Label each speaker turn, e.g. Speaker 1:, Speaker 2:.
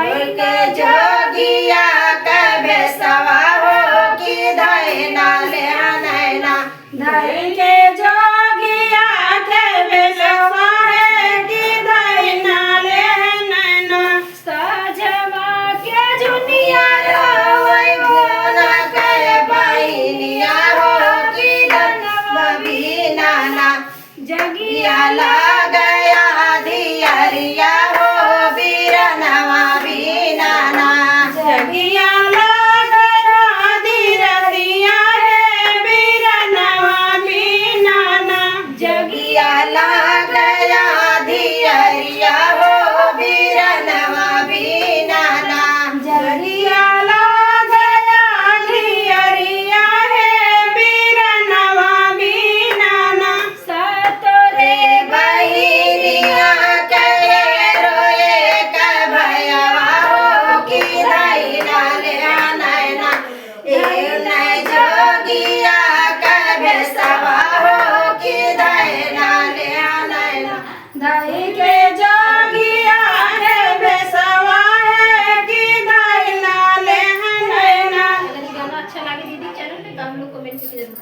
Speaker 1: धई के जोगिया के बेसवा हो कि धई ना ले नैना धई के जोगिया के बेसवा है कि धई ना ले नैना सजवा के जुनिया रोई मोना के बहिनिया हो कि धनवा बिना ना जगिया गया दियरिया हो बीरनवा बिना ना जगिया गया दियरिया है बीरनवा बिना ना जगिया गया दियरिया हो बीरनवा बिना ना जगिया गया दियरिया है बीरनवा बिना ना सतोरे बहिनिया के रोए के भयवा हो कि धई ना ले नैना ए नै जोगिया के बेसवा हो कि धई ना ले नैना धई के जोगिया के बेसवा है कि धई ना ले नैना। गाना अच्छा लगे दीदी चैनल पे तो हम लोग कमेंट करके जरूर